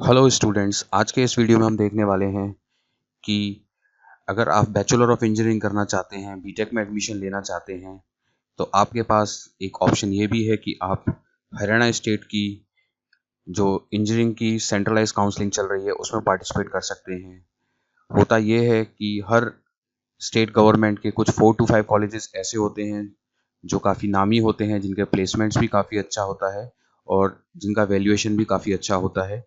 Hello students, आज के इस वीडियो में हम देखने वाले हैं कि अगर आप बैचलर ऑफ इंजीनियरिंग करना चाहते हैं, बीटेक में एडमिशन लेना चाहते हैं, तो आपके पास एक ऑप्शन ये भी है कि आप हरियाणा स्टेट की जो इंजीनियरिंग की सेंट्रलाइज काउंसलिंग चल रही है उसमें पार्टिसिपेट कर सकते हैं। होता ये है कि हर स्टेट गवर्नमेंट के कुछ 4 to 5 कॉलेजेस ऐसे होते हैं जो काफ़ी नामी होते हैं, जिनके प्लेसमेंट्स भी काफ़ी अच्छा होता है और जिनका वैल्यूएशन भी काफ़ी अच्छा होता है।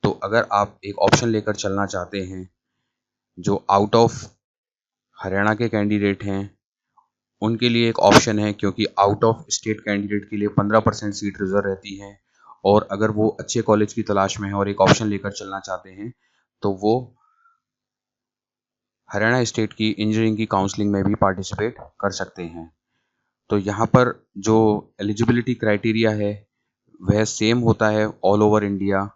तो अगर आप एक ऑप्शन लेकर चलना चाहते हैं जो आउट ऑफ हरियाणा के कैंडिडेट हैं, उनके लिए एक ऑप्शन है, क्योंकि आउट ऑफ स्टेट कैंडिडेट के लिए 15% सीट रिजर्व रहती है। और अगर वो अच्छे कॉलेज की तलाश में है और एक ऑप्शन लेकर चलना चाहते हैं तो वो हरियाणा स्टेट की इंजीनियरिंग की काउंसलिंग में भी पार्टिसिपेट कर सकते हैं। तो यहाँ पर जो एलिजिबिलिटी क्राइटेरिया है वह सेम होता है ऑल ओवर इंडिया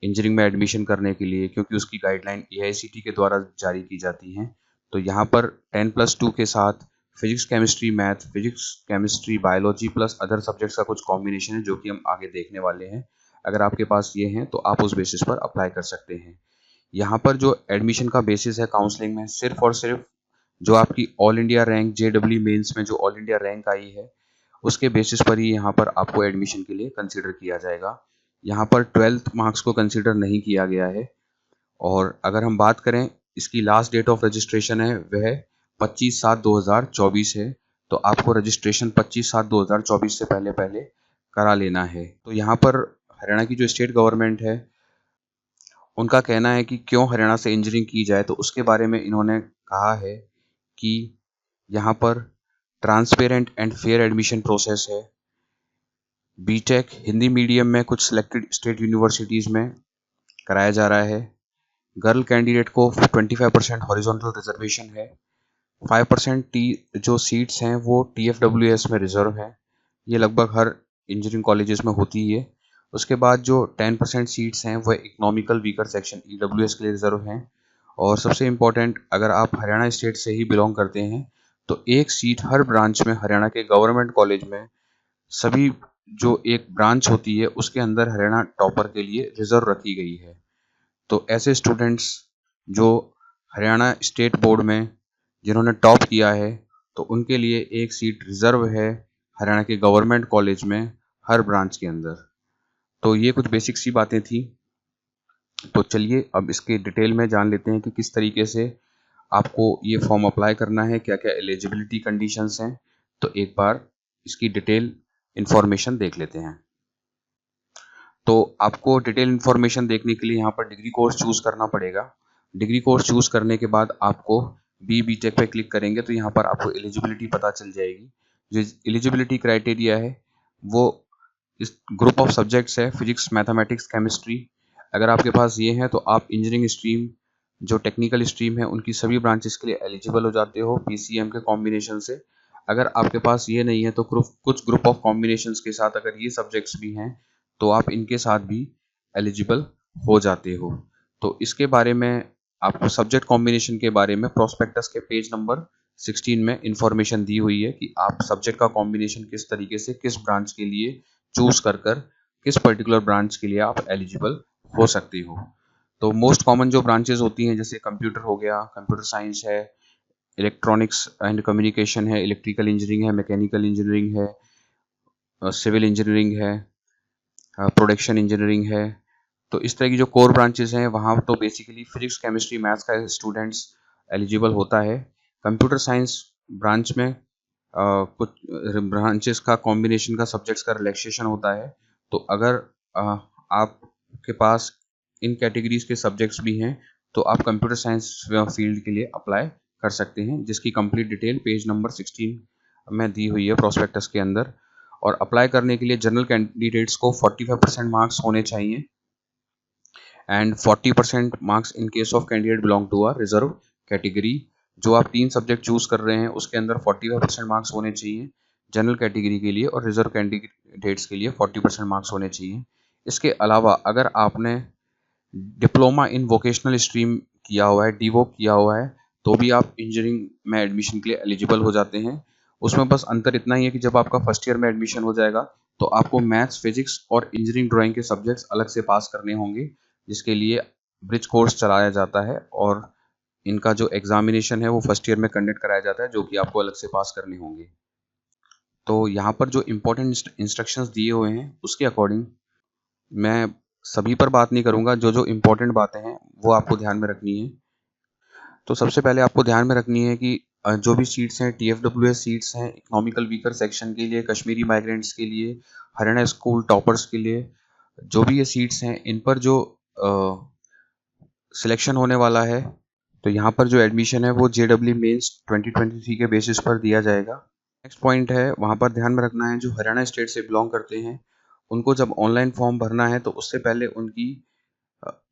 इंजीनियरिंग में एडमिशन करने के लिए, क्योंकि उसकी गाइडलाइन एआईसीटी के द्वारा जारी की जाती हैं। तो यहाँ पर 10+2 के साथ physics chemistry math, physics chemistry biology plus other subjects का कुछ कॉम्बिनेशन है जो कि हम आगे देखने वाले हैं। अगर आपके पास ये हैं तो आप उस बेसिस पर अप्लाई कर सकते हैं। यहाँ पर जो एडमिशन का बेसिस है काउंसलिंग में, सिर्फ और सिर्फ जो आपकी all India rank JW mains में जो ऑल इंडिया रैंक आई है उसके बेसिस पर ही यहाँ पर आपको एडमिशन के लिए कंसिडर किया जाएगा। यहाँ पर 12th मार्क्स को कंसिडर नहीं किया गया है। और अगर हम बात करें, इसकी लास्ट डेट ऑफ रजिस्ट्रेशन है वह 25/7/2024 है। तो आपको रजिस्ट्रेशन 25/7/2024 से पहले पहले करा लेना है। तो यहाँ पर हरियाणा की जो स्टेट गवर्नमेंट है उनका कहना है कि क्यों हरियाणा से इंजीनियरिंग की जाए, तो उसके बारे में इन्होंने कहा है कि यहाँ पर transparent and fair admission process है। बीटेक हिंदी मीडियम में कुछ सिलेक्टेड स्टेट यूनिवर्सिटीज़ में कराया जा रहा है। गर्ल कैंडिडेट को 25% हॉरिजॉन्टल रिजर्वेशन है। 5% टी जो सीट्स हैं वो TFWS में रिजर्व है। ये लगभग हर इंजीनियरिंग कॉलेजेस में होती ही है। उसके बाद जो 10% सीट्स हैं वह इकोनॉमिकल वीकर सेक्शन EWS के लिए रिजर्व हैं। और सबसे इम्पोर्टेंट, अगर आप हरियाणा स्टेट से ही बिलोंग करते हैं तो एक सीट हर ब्रांच में हरियाणा के गवर्नमेंट कॉलेज में, सभी जो एक ब्रांच होती है उसके अंदर हरियाणा टॉपर के लिए रिजर्व रखी गई है। तो ऐसे स्टूडेंट्स जो हरियाणा स्टेट बोर्ड में जिन्होंने टॉप किया है तो उनके लिए एक सीट रिजर्व है हरियाणा के गवर्नमेंट कॉलेज में हर ब्रांच के अंदर। तो ये कुछ बेसिक सी बातें थी। तो चलिए अब इसके डिटेल में जान लेते हैं कि किस तरीके से आपको ये फॉर्म अप्लाई करना है, क्या क्या एलिजिबिलिटी कंडीशंस हैं। तो एक बार इसकी डिटेल इंफॉर्मेशन देख लेते हैं। तो आपको डिटेल इन्फॉर्मेशन देखने के लिए यहाँ पर डिग्री कोर्स चूज करना पड़ेगा। डिग्री कोर्स चूज करने के बाद आपको बीटेक पे क्लिक करेंगे तो यहाँ पर आपको एलिजिबिलिटी पता चल जाएगी। जो एलिजिबिलिटी क्राइटेरिया है वो इस ग्रुप ऑफ सब्जेक्ट्स है, फिजिक्स मैथमेटिक्स केमिस्ट्री। अगर आपके पास ये है तो आप इंजीनियरिंग स्ट्रीम जो टेक्निकल स्ट्रीम है उनकी सभी ब्रांचेस के लिए एलिजिबल हो जाते हो PCM के कॉम्बिनेशन से। अगर आपके पास ये नहीं है तो कुछ ग्रुप ऑफ कॉम्बिनेशंस के साथ अगर ये सब्जेक्ट्स भी हैं तो आप इनके साथ भी एलिजिबल हो जाते हो। तो इसके बारे में आपको सब्जेक्ट कॉम्बिनेशन के बारे में प्रोस्पेक्टस के पेज नंबर 16 में इंफॉर्मेशन दी हुई है कि आप सब्जेक्ट का कॉम्बिनेशन किस तरीके से किस ब्रांच के लिए चूज कर किस पर्टिकुलर ब्रांच के लिए आप एलिजिबल हो सकते हो। तो मोस्ट कॉमन जो ब्रांचेस होती हैं जैसे कंप्यूटर हो गया, कंप्यूटर साइंस है, इलेक्ट्रॉनिक्स एंड कम्युनिकेशन है, इलेक्ट्रिकल इंजीनियरिंग है, मैकेनिकल इंजीनियरिंग है, सिविल इंजीनियरिंग है, प्रोडक्शन इंजीनियरिंग है। तो इस तरह की जो कोर ब्रांचेस हैं वहाँ तो बेसिकली फिजिक्स केमिस्ट्री मैथ्स का स्टूडेंट्स एलिजिबल होता है। कंप्यूटर साइंस ब्रांच में कुछ ब्रांचेस का कॉम्बिनेशन का सब्जेक्ट्स का रिलैक्सेशन होता है। तो अगर आपके पास इन कैटेगरीज के सब्जेक्ट्स भी हैं तो आप कंप्यूटर साइंस फील्ड के लिए अप्लाई कर सकते हैं, जिसकी कंप्लीट डिटेल पेज नंबर 16 में दी हुई है प्रोस्पेक्टस के अंदर। और अप्लाई करने के लिए जनरल कैंडिडेट्स को 45% मार्क्स होने चाहिए and 40% marks in case of candidate belong to a reserve category. जो आप 3 सब्जेक्ट चूज कर रहे हैं उसके अंदर 45% मार्क्स होने चाहिए जनरल कैटेगरी के लिए, और रिजर्व कैंडिडेट्स के लिए 40% मार्क्स होने चाहिए। इसके अलावा अगर आपने डिप्लोमा इन वोकेशनल स्ट्रीम किया हुआ है, डीवोक किया हुआ है, तो भी आप इंजीनियरिंग में एडमिशन के लिए एलिजिबल हो जाते हैं। उसमें बस अंतर इतना ही है कि जब आपका फर्स्ट ईयर में एडमिशन हो जाएगा तो आपको मैथ्स, फिजिक्स और इंजीनियरिंग ड्राइंग के सब्जेक्ट्स अलग से पास करने होंगे, जिसके लिए ब्रिज कोर्स चलाया जाता है और इनका जो एग्जामिनेशन है वो फर्स्ट ईयर में कंडक्ट कराया जाता है, जो कि आपको अलग से पास करने होंगे। तो यहाँ पर जो इम्पोर्टेंट इंस्ट्रक्शंस दिए हुए हैं उसके अकॉर्डिंग मैं सभी पर बात नहीं करूँगा, जो जो इम्पोर्टेंट बातें हैं वो आपको ध्यान में रखनी है। तो सबसे पहले आपको ध्यान में रखनी है कि जो भी सीट्स हैं, TFWS सीट्स हैं, इकोनॉमिकल वीकर सेक्शन के लिए, कश्मीरी माइग्रेंट्स के लिए, हरियाणा स्कूल टॉपर्स के लिए, जो भी ये सीट्स हैं, इन पर जो सिलेक्शन होने वाला है, तो यहाँ पर जो एडमिशन है वो JEE मेंस 2023 के बेसिस पर दिया जाएगा। नेक्स्ट पॉइंट है, वहाँ पर ध्यान में रखना है जो हरियाणा स्टेट से बिलोंग करते हैं उनको जब ऑनलाइन फॉर्म भरना है तो उससे पहले उनकी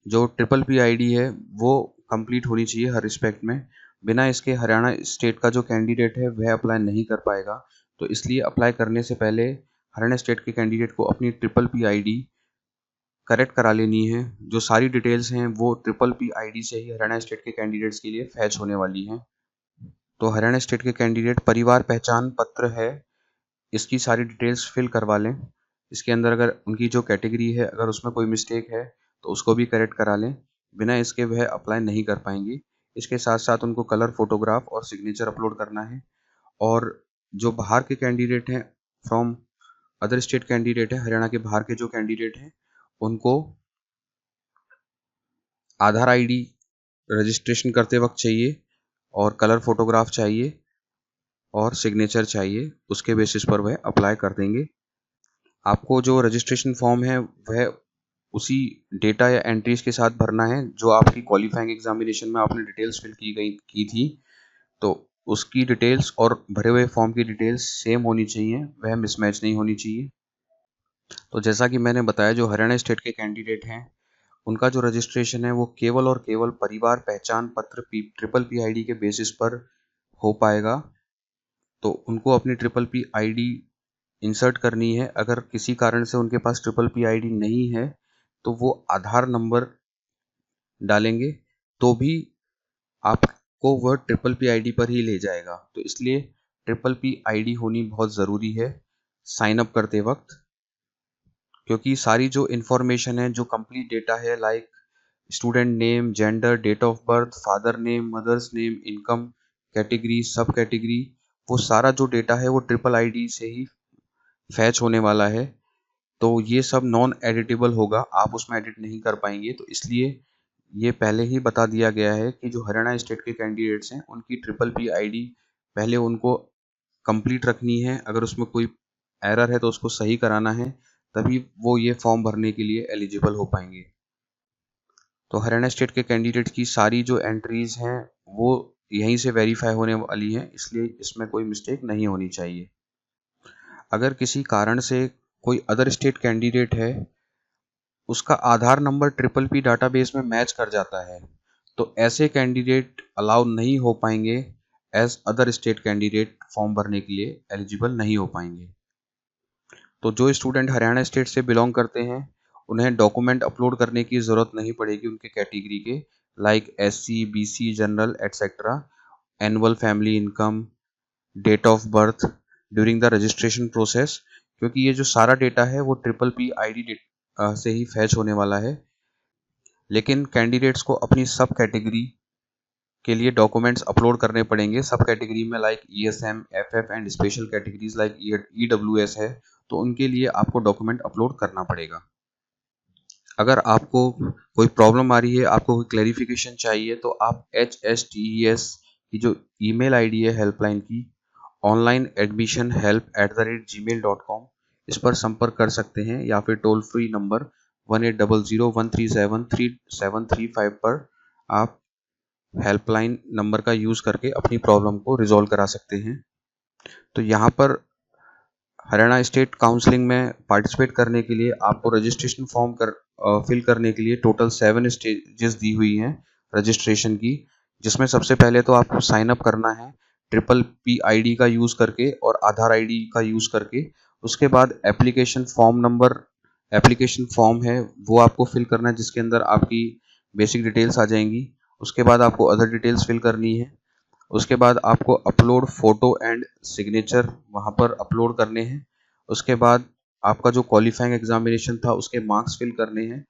जो PPP ID है वो कंप्लीट होनी चाहिए हर रिस्पेक्ट में। बिना इसके हरियाणा स्टेट का जो कैंडिडेट है वह अप्लाई नहीं कर पाएगा। तो इसलिए अप्लाई करने से पहले हरियाणा स्टेट के कैंडिडेट को अपनी PPP ID करेक्ट करा लेनी है। जो सारी डिटेल्स हैं वो PPP ID से ही हरियाणा स्टेट के कैंडिडेट्स के लिए फैच होने वाली हैं। तो हरियाणा स्टेट के कैंडिडेट परिवार पहचान पत्र है, इसकी सारी डिटेल्स फिल करवा लें। इसके अंदर अगर उनकी जो कैटेगरी है अगर उसमें कोई मिस्टेक है तो उसको भी करेक्ट करा लें, बिना इसके वह अप्लाई नहीं कर पाएंगे। इसके साथ साथ उनको कलर फोटोग्राफ और सिग्नेचर अपलोड करना है। और जो बाहर के कैंडिडेट हैं, फ्रॉम अदर स्टेट कैंडिडेट है, हरियाणा के बाहर के जो कैंडिडेट हैं उनको आधार ID रजिस्ट्रेशन करते वक्त चाहिए और कलर फोटोग्राफ चाहिए और सिग्नेचर चाहिए, उसके बेसिस पर वह अप्लाई कर देंगे। आपको जो रजिस्ट्रेशन फॉर्म है वह उसी डेटा या एंट्रीज के साथ भरना है जो आपकी क्वालिफाइंग एग्जामिनेशन में आपने डिटेल्स फिल की थी। तो उसकी डिटेल्स और भरे हुए फॉर्म की डिटेल्स सेम होनी चाहिए, वह मिसमैच नहीं होनी चाहिए। तो जैसा कि मैंने बताया, जो हरियाणा स्टेट के कैंडिडेट हैं उनका जो रजिस्ट्रेशन है वो केवल और केवल परिवार पहचान पत्र PPP ID के बेसिस पर हो पाएगा। तो उनको अपनी PPP ID इंसर्ट करनी है। अगर किसी कारण से उनके पास PPP ID नहीं है तो वो आधार नंबर डालेंगे तो भी आपको वह PPP ID पर ही ले जाएगा। तो इसलिए PPP ID होनी बहुत ज़रूरी है साइन अप करते वक्त, क्योंकि सारी जो इन्फॉर्मेशन है, जो कंप्लीट डेटा है, like student name, gender, date of birth, father name, mother's name, income category, sub category, वो सारा जो डेटा है वो PPP ID से ही फैच होने वाला है। तो ये सब नॉन एडिटेबल होगा, आप उसमें एडिट नहीं कर पाएंगे। तो इसलिए ये पहले ही बता दिया गया है कि जो हरियाणा स्टेट के कैंडिडेट्स हैं उनकी PPP ID पहले उनको कंप्लीट रखनी है। अगर उसमें कोई एरर है तो उसको सही कराना है, तभी वो ये फॉर्म भरने के लिए एलिजिबल हो पाएंगे। तो हरियाणा स्टेट के कैंडिडेट की सारी जो एंट्रीज हैं वो यहीं से वेरीफाई होने वाली हैं, इसलिए इसमें कोई मिस्टेक नहीं होनी चाहिए। अगर किसी कारण से कोई अदर स्टेट कैंडिडेट है, उसका आधार नंबर PPP डाटाबेस में मैच कर जाता है, तो ऐसे कैंडिडेट अलाउ नहीं हो पाएंगे as other state candidate, form भरने के लिए एलिजिबल नहीं हो पाएंगे। तो जो स्टूडेंट हरियाणा स्टेट से बिलोंग करते हैं उन्हें डॉक्यूमेंट अपलोड करने की ज़रूरत नहीं पड़ेगी उनके कैटेगरी के, like SC, BC, general etcetera, annual family income, date of birth during the registration process, क्योंकि ये जो सारा डेटा है वो PPP ID से ही फैच होने वाला है। लेकिन कैंडिडेट्स को अपनी सब कैटेगरी के लिए डॉक्यूमेंट्स अपलोड करने पड़ेंगे। सब कैटेगरी में like ESM, FF and special categories like EWS है, तो उनके लिए आपको डॉक्यूमेंट अपलोड करना पड़ेगा। अगर आपको कोई प्रॉब्लम आ रही है, आपको कोई क्लैरिफिकेशन चाहिए, तो आप HSTES की जो ईमेल ID है हेल्पलाइन की, onlineadmissionhelp@gmail.com, इस पर संपर्क कर सकते हैं, या फिर टोल फ्री नंबर 1800-137-3735 पर आप हेल्पलाइन नंबर का यूज़ करके अपनी प्रॉब्लम को रिजॉल्व करा सकते हैं। तो यहाँ पर हरियाणा स्टेट काउंसलिंग में पार्टिसिपेट करने के लिए आपको रजिस्ट्रेशन फॉर्म फिल करने के लिए टोटल 7 स्टेजेस दी हुई हैं रजिस्ट्रेशन की, जिसमें सबसे पहले तो आपको साइन अप करना है PPP ID का यूज़ करके और आधार ID का यूज़ करके। उसके बाद एप्लीकेशन फॉर्म है वो आपको फिल करना है, जिसके अंदर आपकी बेसिक डिटेल्स आ जाएंगी। उसके बाद आपको अदर डिटेल्स फिल करनी है। उसके बाद आपको अपलोड फोटो एंड सिग्नेचर वहाँ पर अपलोड करने हैं। उसके बाद आपका जो क्वालिफाइंग एग्जामिनेशन था उसके मार्क्स फिल करने हैं।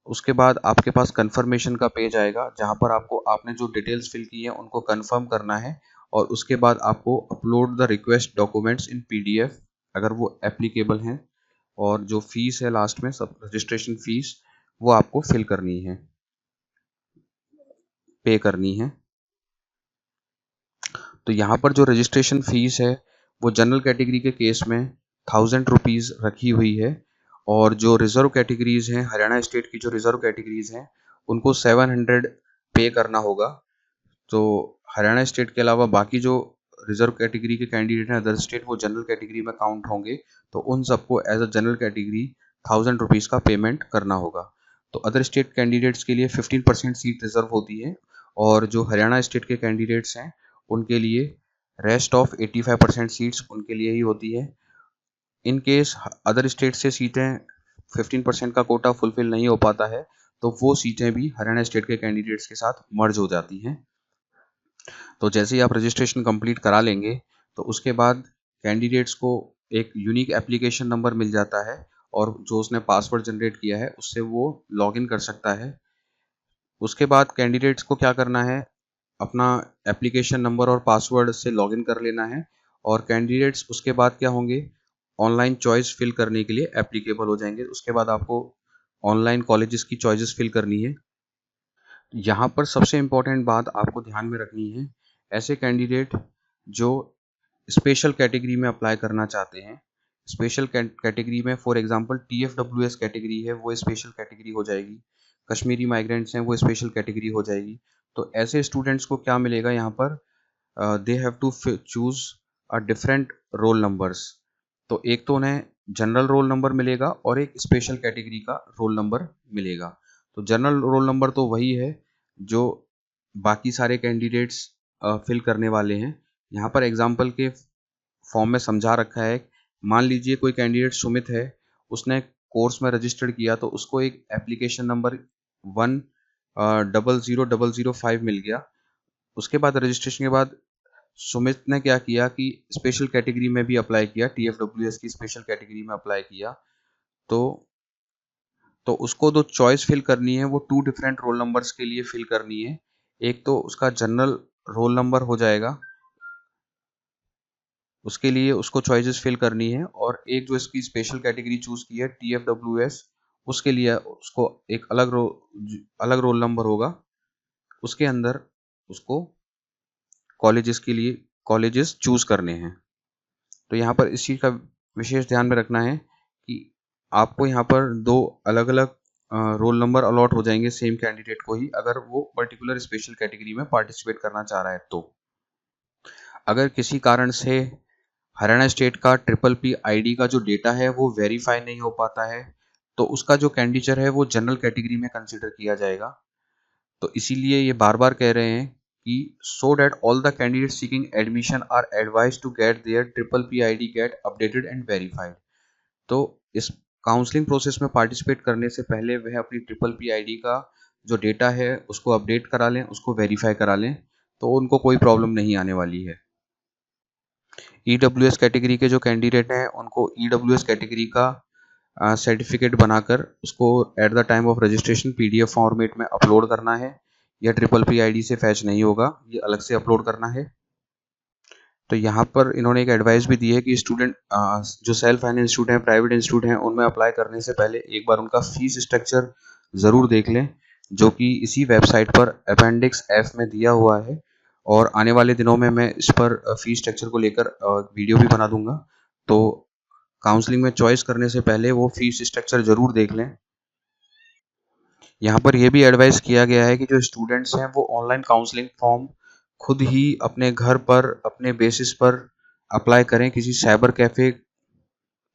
उसके बाद आपके पास कंफर्मेशन का पेज आएगा जहां पर आपको आपने जो डिटेल्स फिल की है उनको कंफर्म करना है, और उसके बाद आपको upload the request documents in PDF अगर वो एप्लीकेबल हैं, और जो फीस है लास्ट में सब रजिस्ट्रेशन फीस वो आपको फिल करनी है, पे करनी है। तो यहाँ पर जो रजिस्ट्रेशन फीस है वो जनरल कैटेगरी के केस में 1000 रुपीज़ रखी हुई है, और जो रिजर्व कैटेगरीज हैं, हरियाणा स्टेट की जो रिजर्व कैटेगरीज हैं उनको 700 पे करना होगा। तो हरियाणा स्टेट के अलावा बाकी जो रिजर्व कैटेगरी के कैंडिडेट हैं अदर स्टेट, वो जनरल कैटेगरी में काउंट होंगे, तो उन सबको as a general category 1000 rupees का पेमेंट करना होगा। तो अदर स्टेट कैंडिडेट्स के लिए 15% सीट रिजर्व होती है, और जो हरियाणा स्टेट के कैंडिडेट्स हैं उनके लिए रेस्ट ऑफ 85% सीट्स उनके लिए ही होती है। इन केस अदर स्टेट से सीटें 15% का कोटा फुलफिल नहीं हो पाता है तो वो सीटें भी हरियाणा स्टेट के कैंडिडेट्स के साथ मर्ज हो जाती हैं। तो जैसे ही आप रजिस्ट्रेशन कंप्लीट करा लेंगे तो उसके बाद कैंडिडेट्स को एक यूनिक एप्लीकेशन नंबर मिल जाता है, और जो उसने पासवर्ड जनरेट किया है उससे वो लॉगिन कर सकता है। उसके बाद कैंडिडेट्स को क्या करना है, अपना एप्लीकेशन नंबर और पासवर्ड से लॉगिन कर लेना है, और कैंडिडेट्स उसके बाद क्या होंगे, ऑनलाइन चॉइस फिल करने के लिए एप्लीकेबल हो जाएंगे। उसके बाद आपको ऑनलाइन कॉलेजेस की चॉइसेस फिल करनी है। यहाँ पर सबसे इम्पोर्टेंट बात आपको ध्यान में रखनी है, ऐसे कैंडिडेट जो स्पेशल कैटेगरी में अप्लाई करना चाहते हैं, स्पेशल कैटेगरी में फॉर एग्जांपल TFWS कैटेगरी है वो स्पेशल कैटेगरी हो जाएगी, कश्मीरी माइग्रेंट्स हैं वो स्पेशल कैटेगरी हो जाएगी। तो ऐसे स्टूडेंट्स को क्या मिलेगा यहाँ पर, they have to choose a different roll numbers. तो एक तो उन्हें जनरल रोल नंबर मिलेगा और एक स्पेशल कैटेगरी का रोल नंबर मिलेगा। तो जनरल रोल नंबर तो वही है जो बाकी सारे कैंडिडेट्स फिल करने वाले हैं। यहाँ पर एग्जाम्पल के फॉर्म में समझा रखा है, मान लीजिए कोई कैंडिडेट सुमित है, उसने कोर्स में रजिस्टर्ड किया तो उसको एक एप्लीकेशन नंबर 100005 मिल गया। उसके बाद रजिस्ट्रेशन के बाद सुमित ने क्या किया कि स्पेशल कैटेगरी में भी अप्लाई किया, TFWS की स्पेशल कैटेगरी में अप्लाई किया। तो उसको जो चॉइस फिल करनी है वो 2 डिफरेंट रोल नंबर्स के लिए फिल करनी है। एक तो उसका जनरल रोल नंबर हो जाएगा, उसके लिए उसको चॉइसेस फिल करनी है, और एक जो इसकी स्पेशल कैटेगरी चूज की है TFWS, उसके लिए उसको एक अलग रोल नंबर होगा, उसके अंदर उसको कॉलेजेस के लिए कॉलेजेस चूज करने हैं। तो यहाँ पर इस चीज़ का विशेष ध्यान में रखना है कि आपको यहाँ पर 2 अलग अलग रोल नंबर अलॉट हो जाएंगे सेम कैंडिडेट को ही, अगर वो पर्टिकुलर स्पेशल कैटेगरी में पार्टिसिपेट करना चाह रहा है। तो अगर किसी कारण से हरियाणा स्टेट का PPP ID का जो डेटा है वो वेरीफाई नहीं हो पाता है तो उसका जो कैंडिडेट है वो जनरल कैटेगरी में कंसिडर किया जाएगा। तो इसीलिए ये बार बार कह रहे हैं कि so that all the candidates seeking admission are advised to get their PPP ID get updated and verified। तो इस काउंसलिंग प्रोसेस में पार्टिसिपेट करने से पहले वह अपनी PPP ID का जो डेटा है उसको अपडेट करा लें, उसको वेरीफाई करा लें, तो उनको कोई प्रॉब्लम नहीं आने वाली है। EWS कैटेगरी के जो कैंडिडेट हैं उनको EWS कैटेगरी का सर्टिफिकेट बनाकर उसको at the time of registration PDF format में अपलोड करना है। यह PPP ID से फैच नहीं होगा, ये अलग से अपलोड करना है। तो यहाँ पर इन्होंने एक एडवाइस भी दी है कि स्टूडेंट जो सेल्फ फाइनेंस इंस्टीट्यूट हैं, प्राइवेट इंस्टीट्यूट हैं, उनमें अप्लाई करने से पहले एक बार उनका फीस स्ट्रक्चर ज़रूर देख लें, जो कि इसी वेबसाइट पर अपेंडिक्स F में दिया हुआ है, और आने वाले दिनों में मैं इस पर फीस स्ट्रक्चर को लेकर वीडियो भी बना दूंगा। तो काउंसलिंग में चॉइस करने से पहले वो फीस स्ट्रक्चर ज़रूर देख लें। यहाँ पर यह भी एडवाइस किया गया है कि जो स्टूडेंट्स हैं वो ऑनलाइन काउंसलिंग फॉर्म खुद ही अपने घर पर अपने बेसिस पर अप्लाई करें, किसी साइबर कैफ़े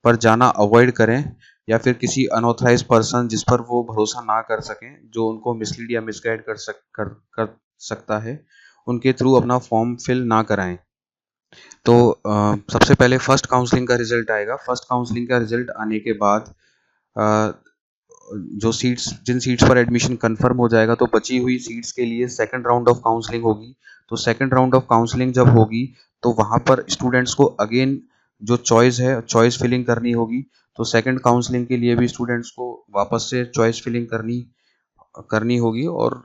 पर जाना अवॉइड करें, या फिर किसी अनऑथराइज पर्सन जिस पर वो भरोसा ना कर सकें, जो उनको मिसलीड या मिसगाइड कर सकता है, उनके थ्रू अपना फॉर्म फिल ना कराएं। तो सबसे पहले फर्स्ट काउंसलिंग का रिजल्ट आएगा। फर्स्ट काउंसलिंग का रिजल्ट आने के बाद जो सीट्स जिन सीट्स पर एडमिशन कंफर्म हो जाएगा तो बची हुई सीट्स के लिए सेकंड राउंड ऑफ काउंसलिंग होगी। तो सेकंड राउंड ऑफ काउंसलिंग जब होगी तो वहाँ पर स्टूडेंट्स को अगेन जो चॉइस है, चॉइस फिलिंग करनी होगी। तो सेकंड काउंसलिंग के लिए भी स्टूडेंट्स को वापस से चॉइस फिलिंग करनी करनी होगी, और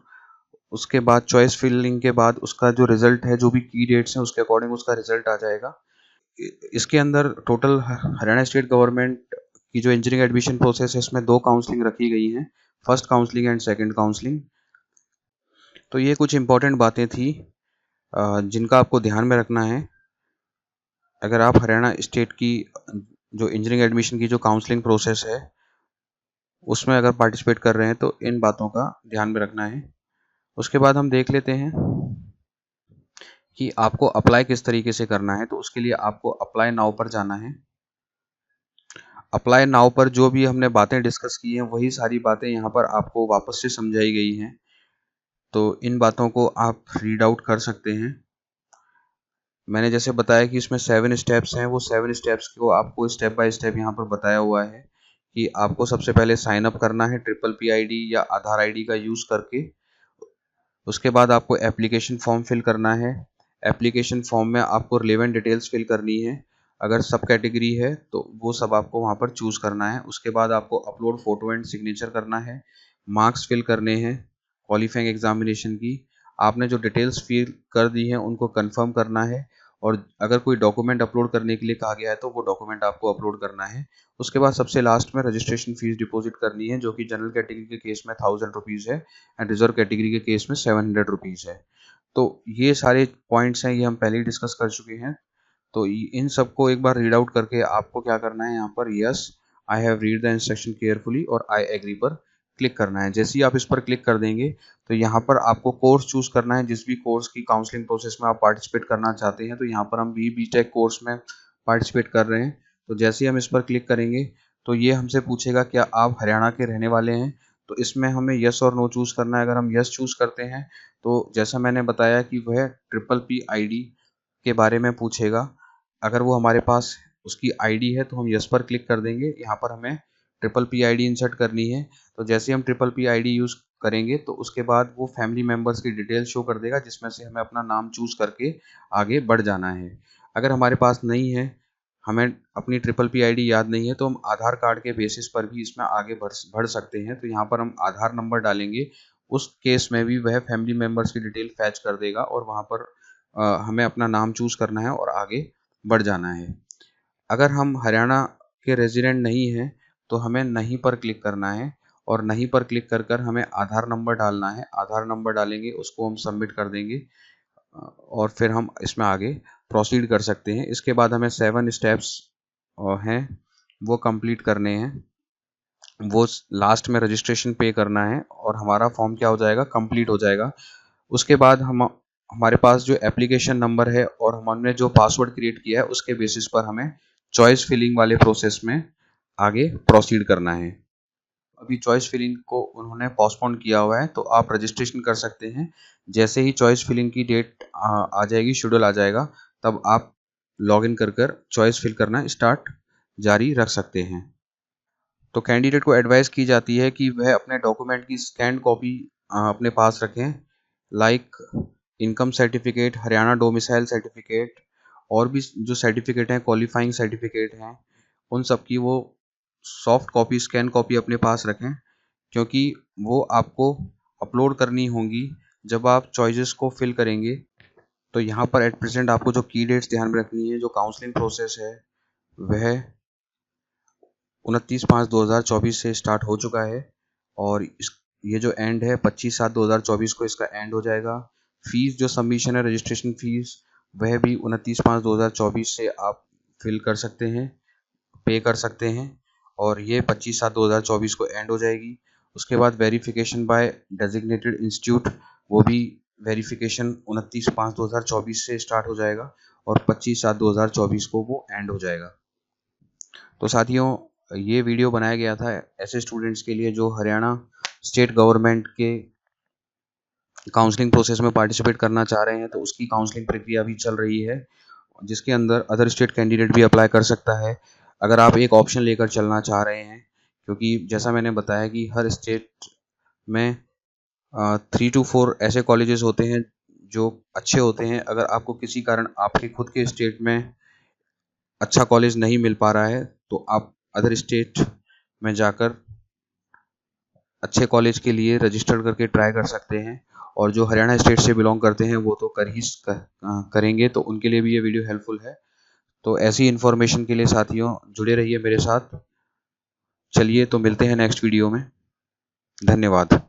उसके बाद चॉइस फिलिंग के बाद उसका जो रिजल्ट है, जो भी की डेट्स हैं उसके अकॉर्डिंग उसका रिजल्ट आ जाएगा। इसके अंदर टोटल हरियाणा स्टेट गवर्नमेंट की जो इंजीनियरिंग एडमिशन प्रोसेस है इसमें 2 काउंसलिंग रखी गई हैं, first counselling and second counselling. तो ये कुछ इंपॉर्टेंट बातें थी जिनका आपको ध्यान में रखना है। अगर आप हरियाणा स्टेट की जो इंजीनियरिंग एडमिशन की जो काउंसलिंग प्रोसेस है उसमें अगर पार्टिसिपेट कर रहे हैं तो इन बातों का ध्यान में रखना है। उसके बाद हम देख लेते हैं कि आपको अप्लाई किस तरीके से करना है। तो उसके लिए आपको अप्लाई नाउ पर जाना है। अप्लाई नाउ पर जो भी हमने बातें डिस्कस की हैं वही सारी बातें यहाँ पर आपको वापस से समझाई गई हैं। तो इन बातों को आप रीड आउट कर सकते हैं। मैंने जैसे बताया कि इसमें 7 स्टेप्स हैं, वो 7 स्टेप्स को आपको स्टेप बाय स्टेप यहाँ पर बताया हुआ है कि आपको सबसे पहले साइन अप करना है PPP या आधार ID का यूज़ करके। उसके बाद आपको एप्लीकेशन फॉर्म फिल करना है। एप्लीकेशन फॉर्म में आपको रिलेवेंट डिटेल्स फिल करनी है। अगर सब कैटेगरी है तो वो सब आपको वहाँ पर चूज़ करना है। उसके बाद आपको अपलोड फ़ोटो एंड सिग्नेचर करना है। मार्क्स फिल करने हैं क्वालिफाइंग एग्जामिनेशन की। आपने जो डिटेल्स फिल कर दी हैं उनको कंफर्म करना है, और अगर कोई डॉक्यूमेंट अपलोड करने के लिए कहा गया है तो वो डॉक्यूमेंट आपको अपलोड करना है। उसके बाद सबसे लास्ट में रजिस्ट्रेशन फीस डिपॉजिट करनी है, जो कि जनरल कैटेगरी के केस में 1000 रुपीज़ है एंड रिजर्व कैटेगरी के केस में 700 रुपीज़ है। तो ये सारे पॉइंट्स हैं, ये हम पहले ही डिस्कस कर चुके हैं। तो इन सबको एक बार रीड आउट करके आपको क्या करना है, यहाँ पर yes I have read the instruction carefully और आई एग्री पर क्लिक करना है। जैसे ही आप इस पर क्लिक कर देंगे तो यहाँ पर आपको कोर्स चूज करना है। जिस भी कोर्स की काउंसलिंग प्रोसेस में आप पार्टिसिपेट करना चाहते हैं, तो यहाँ पर हम BTech कोर्स में पार्टिसिपेट कर रहे हैं। तो जैसे ही हम इस पर क्लिक करेंगे तो ये हमसे पूछेगा क्या आप हरियाणा के रहने वाले हैं। तो इसमें हमें यस और नो चूज करना है। अगर हम यस चूज करते हैं तो जैसा मैंने बताया कि वह PPP के बारे में पूछेगा। अगर वो हमारे पास उसकी ID है तो हम यस पर क्लिक कर देंगे। यहाँ पर हमें PPP ID इंसर्ट करनी है। तो जैसे हम PPP ID यूज़ करेंगे तो उसके बाद वो फैमिली मेम्बर्स की डिटेल शो कर देगा, जिसमें से हमें अपना नाम चूज़ करके आगे बढ़ जाना है। अगर हमारे पास नहीं है, हमें अपनी PPP ID याद नहीं है, तो हम आधार कार्ड के बेसिस पर भी इसमें आगे बढ़ सकते हैं। तो यहाँ पर हम आधार नंबर डालेंगे। उस केस में भी वह फैमिली मेम्बर्स की डिटेल फैच कर देगा और वहाँ पर हमें अपना नाम चूज़ करना है और आगे बढ़ जाना है। अगर हम हरियाणा के रेजिडेंट नहीं हैं तो हमें नहीं पर क्लिक करना है, और नहीं पर क्लिक कर कर हमें आधार नंबर डालना है। आधार नंबर डालेंगे, उसको हम सबमिट कर देंगे और फिर हम इसमें आगे प्रोसीड कर सकते हैं। इसके बाद हमें 7 स्टेप्स हैं वो कंप्लीट करने हैं। वो लास्ट में रजिस्ट्रेशन पे करना है और हमारा फॉर्म क्या हो जाएगा, कंप्लीट हो जाएगा। उसके बाद हमारे पास जो एप्लीकेशन नंबर है और हमने जो पासवर्ड क्रिएट किया है उसके बेसिस पर हमें चॉइस फिलिंग वाले प्रोसेस में आगे प्रोसीड करना है। अभी चॉइस फिलिंग को उन्होंने पोस्टपोन किया हुआ है, तो आप रजिस्ट्रेशन कर सकते हैं। जैसे ही चॉइस फिलिंग की डेट आ जाएगी, शेड्यूल आ जाएगा, तब आप लॉगिन कर चॉइस फिल करना स्टार्ट जारी रख सकते हैं। तो कैंडिडेट को एडवाइस की जाती है कि वह अपने डॉक्यूमेंट की स्कैन कॉपी अपने पास रखें, like income certificate, Haryana domicile certificate, और भी जो सर्टिफिकेट हैं, क्वालिफाइंग सर्टिफिकेट हैं, उन सब की वो सॉफ्ट कॉपी, स्कैन कॉपी अपने पास रखें, क्योंकि वो आपको अपलोड करनी होंगी जब आप चॉइसेस को फिल करेंगे। तो यहाँ पर एट प्रेजेंट आपको जो की डेट्स ध्यान में रखनी है, जो काउंसलिंग प्रोसेस है वह 29/5/2024 से स्टार्ट हो चुका है, और ये जो एंड है 25/7/2024 को इसका एंड हो जाएगा। फीस जो सबमिशन है, रजिस्ट्रेशन फीस, वह भी 29/5/2024 से आप फिल कर सकते हैं, पे कर सकते हैं, और ये 25/7/2024 को एंड हो जाएगी। उसके बाद वेरिफिकेशन बाय डेजिग्नेटेड इंस्टीट्यूट, वो भी वेरिफिकेशन 29/5/2024 से स्टार्ट हो जाएगा और 25/7/2024 को वो एंड हो जाएगा। तो साथियों, ये वीडियो बनाया गया था ऐसे स्टूडेंट्स के लिए जो हरियाणा स्टेट गवर्नमेंट के काउंसलिंग प्रोसेस में पार्टिसिपेट करना चाह रहे हैं। तो उसकी काउंसलिंग प्रक्रिया भी चल रही है, जिसके अंदर अदर स्टेट कैंडिडेट भी अप्लाई कर सकता है अगर आप एक ऑप्शन लेकर चलना चाह रहे हैं। क्योंकि जैसा मैंने बताया कि हर स्टेट में 3 to 4 ऐसे कॉलेजेस होते हैं जो अच्छे होते हैं। अगर आपको किसी कारण आपके खुद के स्टेट में अच्छा कॉलेज नहीं मिल पा रहा है तो आप अदर स्टेट में जाकर अच्छे कॉलेज के लिए रजिस्टर करके ट्राई कर सकते हैं, और जो हरियाणा स्टेट से बिलोंग करते हैं वो तो करेंगे, तो उनके लिए भी ये वीडियो हेल्पफुल है। तो ऐसी इन्फॉर्मेशन के लिए साथियों जुड़े रहिए मेरे साथ। चलिए तो मिलते हैं नेक्स्ट वीडियो में। धन्यवाद।